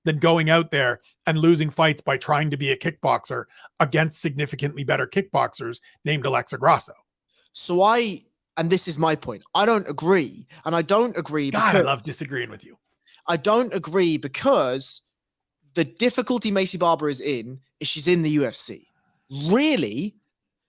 than going out there and losing fights by trying to be a kickboxer against significantly better kickboxers named Alexa Grasso.
And this is my point. I don't agree. And I don't agree
God, I love disagreeing with you.
I don't agree because the difficulty Macy Barber is in is she's in the UFC. Really,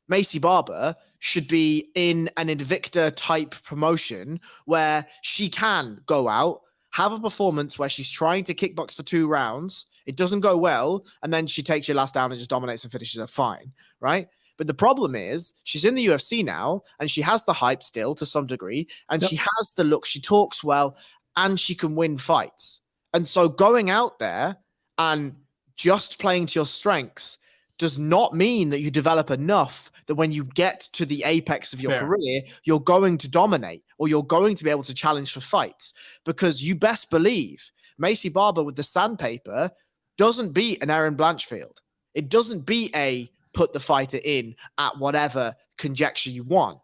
Macy Barber should be in an Invicta type promotion where she can go out, have a performance where she's trying to kickbox for 2 rounds. It doesn't go well. And then she takes your last down and just dominates and finishes her fine. Right. But the problem is she's in the UFC now and she has the hype still to some degree. And she has the look, she talks well, and she can win fights. And so going out there and just playing to your strengths does not mean that you develop enough that when you get to the apex of your career, you're going to dominate or you're going to be able to challenge for fights. Because you best believe Macy Barber with the sandpaper doesn't beat an Erin Blanchfield. It doesn't beat a put the fighter in at whatever conjecture you want.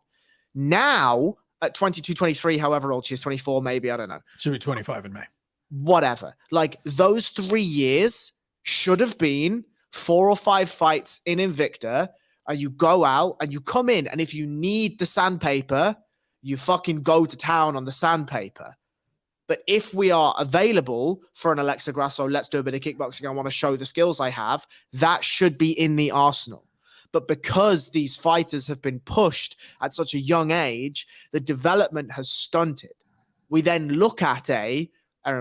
Now, at 22, 23, however old she is, 24 maybe, I don't know.
She'll be 25 in May.
Whatever. Like, those 3 years should have been 4 or 5 fights in Invicta, and you go out and you come in, and if you need the sandpaper, you fucking go to town on the sandpaper. But if we are available for an Alexa Grasso, let's do a bit of kickboxing, I want to show the skills I have, that should be in the arsenal. But because these fighters have been pushed at such a young age, the development has stunted. We then look at Erin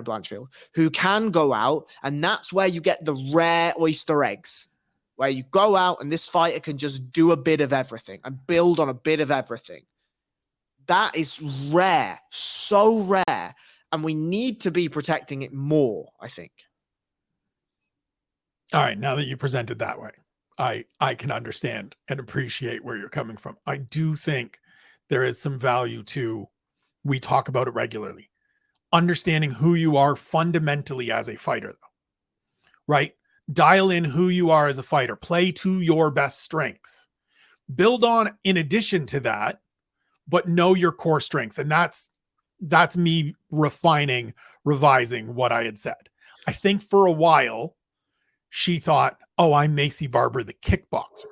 Blanchfield, who can go out, and that's where you get the rare Oyster eggs, where you go out and this fighter can just do a bit of everything and build on a bit of everything. That is rare, so rare. And we need to be protecting it more, I think.
All right. Now that you present it that way, I can understand and appreciate where you're coming from. I do think there is some value to, we talk about it regularly, understanding who you are fundamentally as a fighter, though, right? Dial in who you are as a fighter, play to your best strengths, build on in addition to that, but know your core strengths. And that's me revising what I had said. I think for a while she thought, oh, I'm Macy Barber, the kickboxer,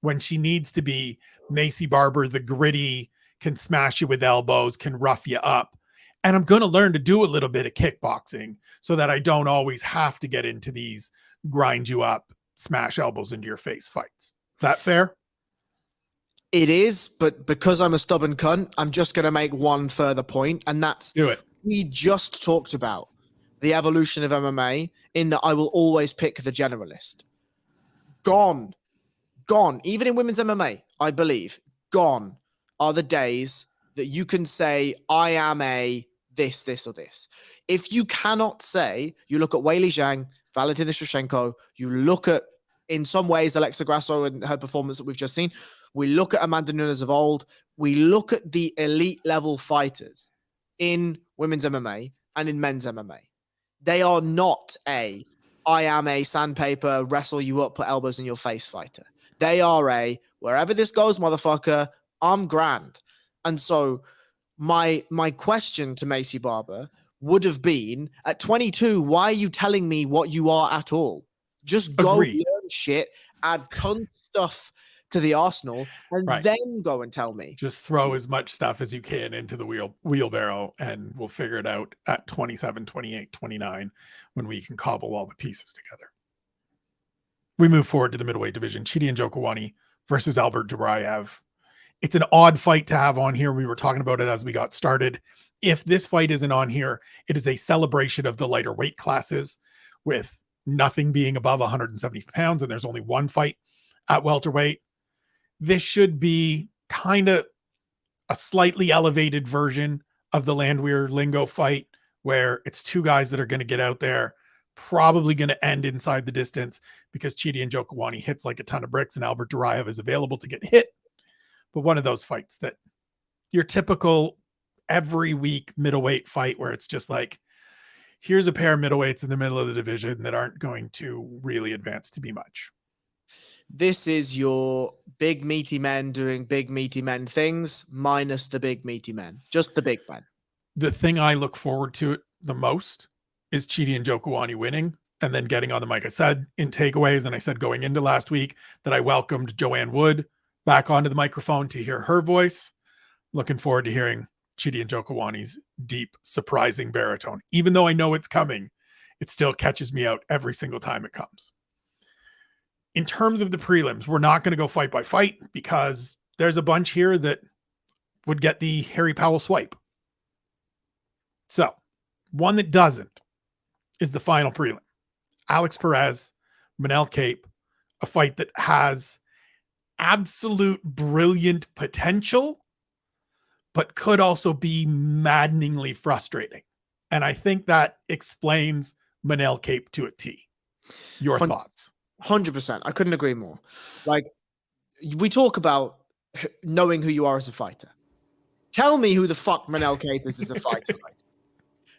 when she needs to be Macy Barber, the gritty, can smash you with elbows, can rough you up. And I'm going to learn to do a little bit of kickboxing so that I don't always have to get into these grind you up, smash elbows into your face fights. Is that fair?
It is, but because I'm a stubborn cunt, I'm just going to make one further point, and that's
do it.
We just talked about the evolution of MMA in that I will always pick the generalist. Gone. Even in women's MMA, I believe, gone are the days that you can say, I am a this, or this. If you cannot say, you look at Weili Zhang, Valentina Shevchenko, you look at, in some ways, Alexa Grasso and her performance that we've just seen, we look at Amanda Nunes of old, we look at the elite level fighters in women's MMA and in men's MMA. They are not I am a sandpaper, wrestle you up, put elbows in your face fighter. They are wherever this goes, motherfucker, I'm grand. And so my question to Macy Barber would have been, at 22, why are you telling me what you are at all? Just go learn shit, add tons of stuff to the arsenal, and then go and tell me.
Just throw as much stuff as you can into the wheelbarrow, and we'll figure it out at 27, 28, 29, when we can cobble all the pieces together. We move forward to the middleweight division. Chidi Njokuani versus Albert Duraev. It's an odd fight to have on here. We were talking about it as we got started. If this fight isn't on here, it is a celebration of the lighter weight classes, with nothing being above 170 pounds, and there's only one fight at welterweight. This should be kind of a slightly elevated version of the Landwehr Lingo fight, where it's two guys that are going to get out there, probably going to end inside the distance because Chidi Njokuani hits like a ton of bricks and Albert Duraev is available to get hit. But one of those fights that your typical every week middleweight fight where it's just like, here's a pair of middleweights in the middle of the division that aren't going to really advance to be much.
This is your big meaty men doing big meaty men things minus the big meaty men, just the big men.
The thing I look forward to the most is Chidi Njokuani winning and then getting on the mic. I said in takeaways, and I said going into last week, that I welcomed Joanne Wood back onto the microphone to hear her voice. Looking forward to hearing Chidi Njokuani's deep, surprising baritone. Even though I know it's coming, it still catches me out every single time it comes. In terms of the prelims, we're not going to go fight by fight because there's a bunch here that would get the Harry Powell swipe. So, one that doesn't is the final prelim. Alex Perez, Manel Kape, a fight that has absolute brilliant potential, but could also be maddeningly frustrating. And I think that explains Manel Kape to a T. Your thoughts?
100%. I couldn't agree more. Like, we talk about knowing who you are as a fighter. Tell me who the fuck Manel Kape is as a fighter. Right?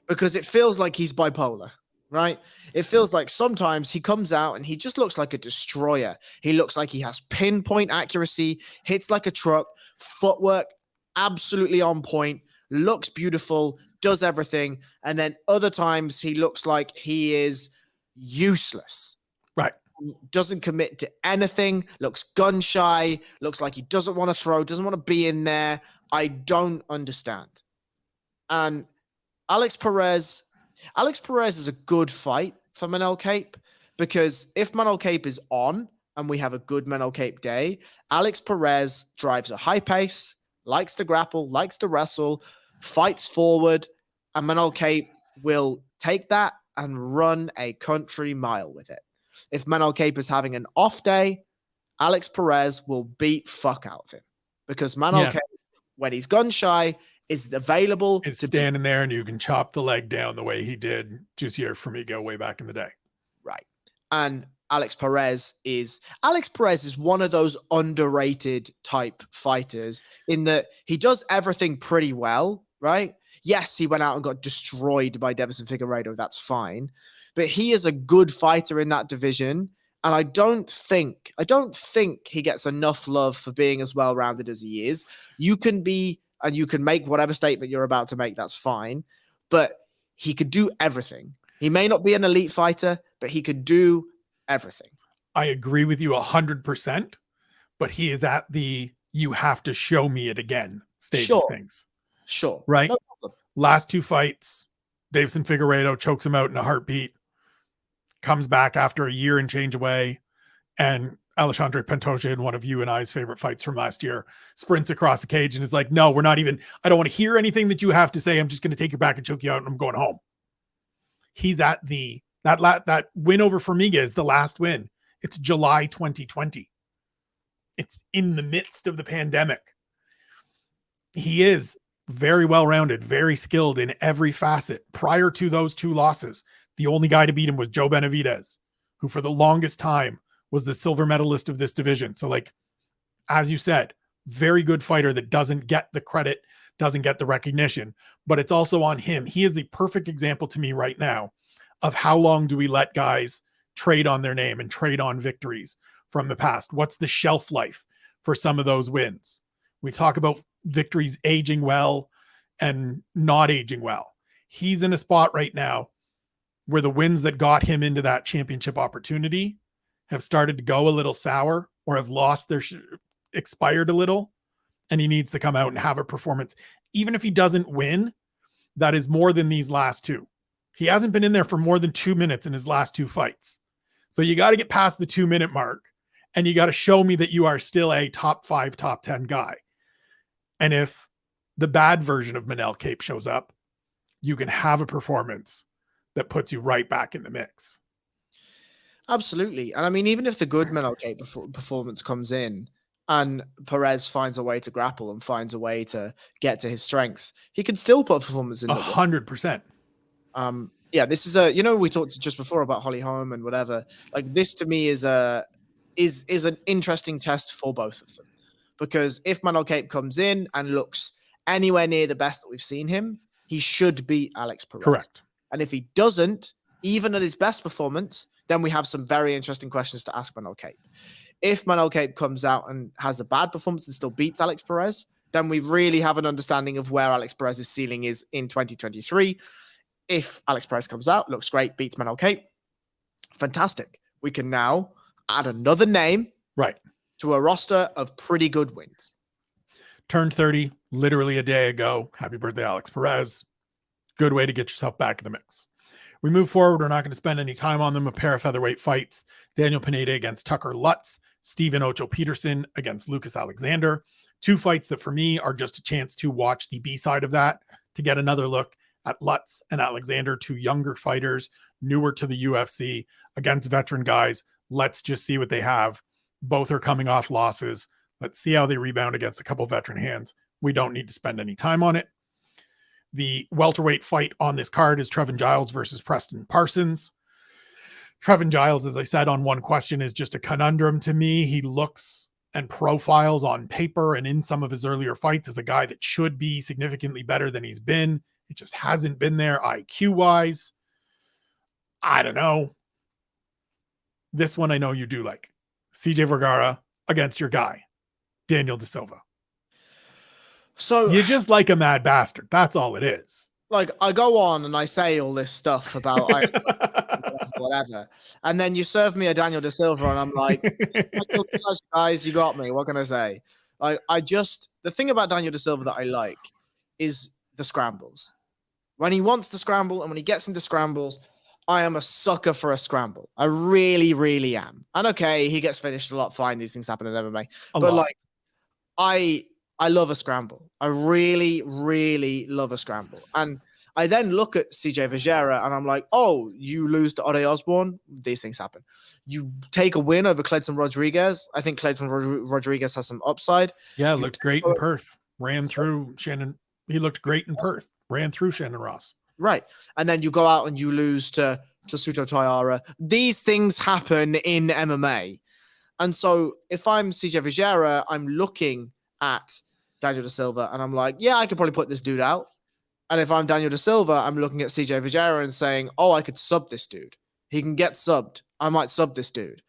Because it feels like he's bipolar, right? It feels like sometimes he comes out and he just looks like a destroyer. He looks like he has pinpoint accuracy, hits like a truck, footwork absolutely on point, looks beautiful, does everything. And then other times he looks like he is useless.
Right.
Doesn't commit to anything, looks gun shy, looks like he doesn't want to throw, doesn't want to be in there. I don't understand. And Alex Perez is a good fight for Manel Kape, because if Manel Kape is on and we have a good Manel Kape day, Alex Perez drives a high pace, likes to grapple, likes to wrestle, fights forward, and Manel Kape will take that and run a country mile with it. If Manel Kape is having an off day, Alex Perez will beat fuck out of him, because Manel Kape, when he's gun shy, is available.
Is standing there and you can chop the leg down the way he did Jussier Formiga way back in the day.
Right. And Alex Perez is one of those underrated type fighters in that he does everything pretty well, right? Yes, he went out and got destroyed by Deiveson Figueiredo. That's fine. But he is a good fighter in that division. And I don't think he gets enough love for being as well-rounded as he is. You can be, and you can make whatever statement you're about to make, that's fine. But he could do everything. He may not be an elite fighter, but he could do everything.
I agree with you 100%, but he is at the you have to show me it again stage of things.
Sure.
Right?
No problem.
Last two fights, Deiveson Figueiredo chokes him out in a heartbeat, comes back after a year and change away, and Alexandre Pantoja, in one of you and I's favorite fights from last year, sprints across the cage and is like, no, we're not even, I don't want to hear anything that you have to say. I'm just going to take you back and choke you out and I'm going home. He's at that win over Formiga is the last win. It's July 2020. It's in the midst of the pandemic. He is very well-rounded, very skilled in every facet. Prior to those two losses, the only guy to beat him was Joe Benavidez, who for the longest time was the silver medalist of this division. So, like, as you said, very good fighter that doesn't get the credit, doesn't get the recognition, but it's also on him. He is the perfect example to me right now of how long do we let guys trade on their name and trade on victories from the past? What's the shelf life for some of those wins? We talk about victories aging well and not aging well. He's in a spot right now where the wins that got him into that championship opportunity have started to go a little sour or have lost their expired a little, and he needs to come out and have a performance. Even if he doesn't win, that is more than these last two. He hasn't been in there for more than 2 minutes in his last two fights. So you got to get past the 2 minute mark and you got to show me that you are still a top 5, top 10 guy. And if the bad version of Manel Cape shows up, you can have a performance that puts you right back in the mix.
Absolutely. And I mean, even if the good Manel Cape performance comes in and Perez finds a way to grapple and finds a way to get to his strengths, he can still put a performance in.
100%.
Yeah, this is we talked just before about Holly Holm and whatever. Like, this to me is an interesting test for both of them, because if Manel Cape comes in and looks anywhere near the best that we've seen him, he should beat Alex Perez.
Correct.
And if he doesn't, even at his best performance, then we have some very interesting questions to ask Manel Cape. If Manel Cape comes out and has a bad performance and still beats Alex Perez, then we really have an understanding of where Alex Perez's ceiling is in 2023. If Alex Perez comes out, looks great, beats Manel Cape, fantastic. We can now add another name to a roster of pretty good wins.
Turned 30 literally a day ago. Happy birthday, Alex Perez. Good way to get yourself back in the mix. We move forward. We're not going to spend any time on them. A pair of featherweight fights. Daniel Pineda against Tucker Lutz. Steven Ocho Peterson against Lucas Alexander. Two fights that for me are just a chance to watch the B side of that, to get another look at Lutz and Alexander, two younger fighters, newer to the UFC, against veteran guys. Let's just see what they have. Both are coming off losses. Let's see how they rebound against a couple veteran hands. We don't need to spend any time on it. The welterweight fight on this card is Trevin Giles versus Preston Parsons. Trevin Giles, as I said on one question, is just a conundrum to me. He looks and profiles on paper and in some of his earlier fights as a guy that should be significantly better than he's been. It just hasn't been there IQ-wise. I don't know. This one I know you do like. CJ Vergara against your guy, Daniel De Silva. So you just like a mad bastard. That's all it is.
Like, I go on and I say all this stuff about whatever, and then you serve me a Daniel De Silva, and I'm like, guys, you got me. What can I say? The thing about Daniel De Silva that I like is the scrambles. When he wants to scramble and when he gets into scrambles, I am a sucker for a scramble. I really, really am. And okay, he gets finished a lot. Fine, these things happen in MMA. Like, I love a scramble. I really, really love a scramble. And I then look at CJ Vergara and I'm like, oh, you lose to Ode Osborne? These things happen. You take a win over Clayton Rodriguez. I think Clayton Rodriguez has some upside.
Yeah, looked great in Perth. Ran through Shannon. He looked great in Perth. Ran through Shannon Ross.
Right. And then you go out and you lose to Suto Taira. These things happen in MMA. And so if I'm CJ Vergara, I'm looking at Daniel De Silva and I'm like, yeah, I could probably put this dude out. And if I'm Daniel De Silva, I'm looking at CJ Vergara and saying, oh, I could sub this dude. He can get subbed. I might sub this dude.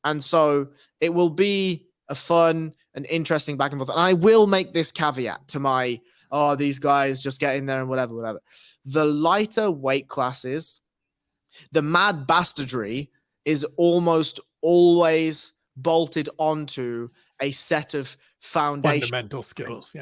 And so it will be a fun and interesting back and forth. And I will make this caveat to my, oh, these guys just get in there and whatever. The lighter weight classes, the mad bastardry is almost always bolted onto a set of
fundamental skills.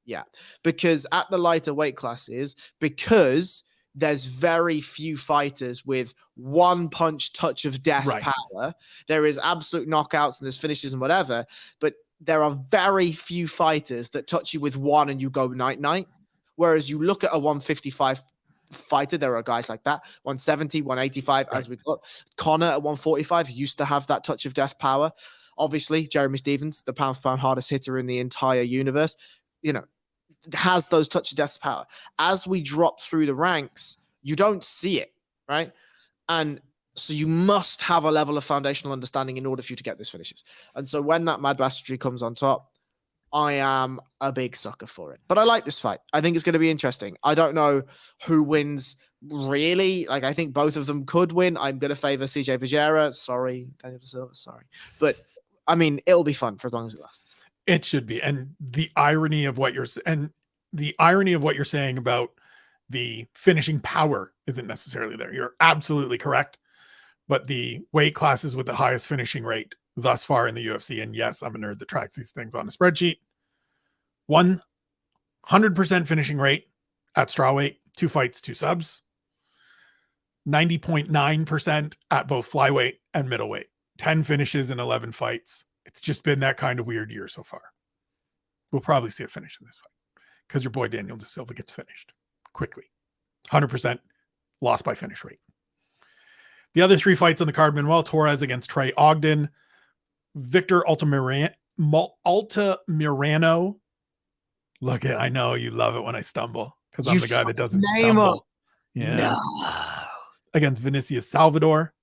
Yeah. Because at the lighter weight classes, because there's very few fighters with one punch touch of death power. There is absolute knockouts and there's finishes and whatever, but there are very few fighters that touch you with one and you go night-night. Whereas you look at a 155 fighter, there are guys like that, 170, 185, as we got. Connor at 145 used to have that touch of death power. Obviously, Jeremy Stevens, the pound-for-pound hardest hitter in the entire universe, has those touch of death power. As we drop through the ranks, you don't see it, right? And so you must have a level of foundational understanding in order for you to get these finishes. And so when that mad bastardry comes on top, I am a big sucker for it. But I like this fight. I think it's going to be interesting. I don't know who wins really. Like, I think both of them could win. I'm going to favor CJ Vergara. Sorry, Daniel De Silva. Sorry. But, I mean, it'll be fun for as long as it lasts.
It should be. And the irony of what you're saying about the finishing power isn't necessarily there. You're absolutely correct. But the weight classes with the highest finishing rate thus far in the UFC, and yes, I'm a nerd that tracks these things on a spreadsheet, 100% finishing rate at strawweight, 2 fights, 2 subs, 90.9% at both flyweight and middleweight, 10 finishes in 11 fights. It's just been that kind of weird year so far. We'll probably see a finish in this fight because your boy Daniel De Silva gets finished quickly. 100% loss by finish rate. The other 3 fights on the card, Manuel Torres against Trey Ogden, Victor Altamirano. Look at, I know you love it when I stumble because I'm the guy that doesn't stumble. Yeah.
No.
Against Vinicius Salvador,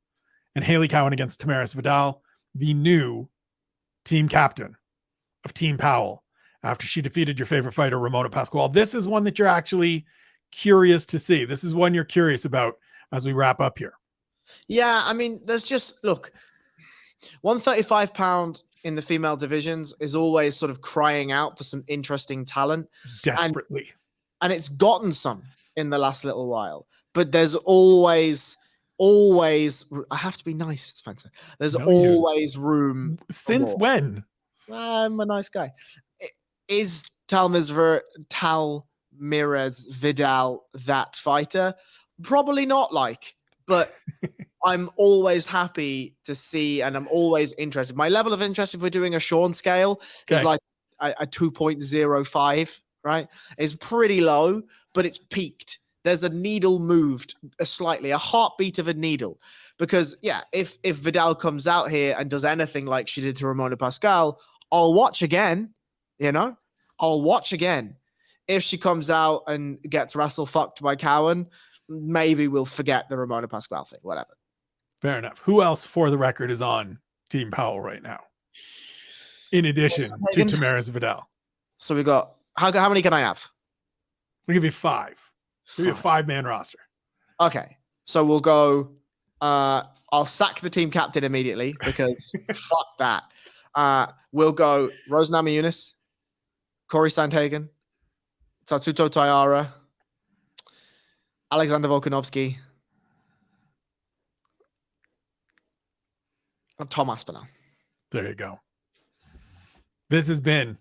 and Haley Cowan against Tamaris Vidal, the new team captain of Team Powell after she defeated your favorite fighter, Ramona Pascual. This is one that you're actually curious to see. This is one you're curious about as we wrap up here.
Yeah, I mean, there's just, look, 135-pound in the female divisions is always sort of crying out for some interesting talent.
Desperately.
And it's gotten some in the last little while. But there's always, I have to be nice, Spencer. There's always room.
Since when?
I'm a nice guy. Is Talmirez Vidal that fighter? Probably not, but I'm always happy to see, and I'm always interested. My level of interest, if we're doing a Sean scale, is like a 2.05, right? It's pretty low, but it's peaked. There's a needle moved slightly, a heartbeat of a needle. Because, yeah, if Vidal comes out here and does anything like she did to Ramona Pascual, I'll watch again, I'll watch again. If she comes out and gets wrestle fucked by Cowan, maybe we'll forget the Ramona Pascual thing, whatever.
Fair enough. Who else, for the record, is on Team Powell right now? In addition to Tamaris Vidal.
So we got, how many can I have?
We'll give you 5. Give you a 5-man roster.
Okay. So we'll go, I'll sack the team captain immediately because fuck that. We'll go Rose Namajunas, Corey Sandhagen, Tatsuto Taira, Alexander Volkanovski, and Tom Aspinall.
There you go. This has been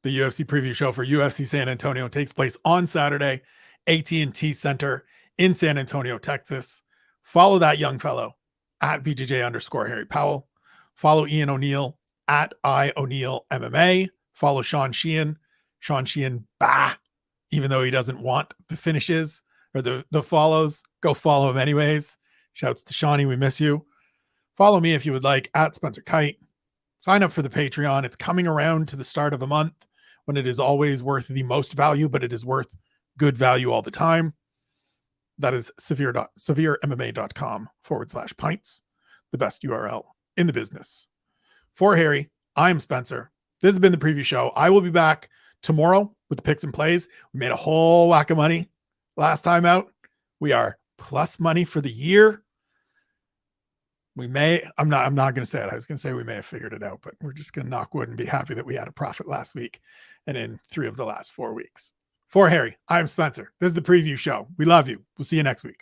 the UFC preview show for UFC San Antonio. It takes place on Saturday, AT&T Center in San Antonio, Texas. Follow that young fellow at BJJ_Harry Powell. Follow Ian O'Neill at IO'Neill MMA. Follow Sean Sheehan. Even though he doesn't want the finishes or the follows, go follow him anyways. Shouts to Shawnee, we miss you. Follow me if you would like at Spencer Kite. Sign up for the Patreon. It's coming around to the start of a month when it is always worth the most value, but it is worth good value all the time. That is SevereMMA.com/pints, the best URL in the business. For Harry, I'm Spencer. This has been the preview show. I will be back tomorrow with the picks and plays. We made a whole whack of money last time out. We are plus money for the year. I'm not going to say it. I was going to say we may have figured it out, but we're just going to knock wood and be happy that we had a profit last week and in 3 of the last 4 weeks. For Harry, I'm Spencer. This is the preview show. We love you. We'll see you next week.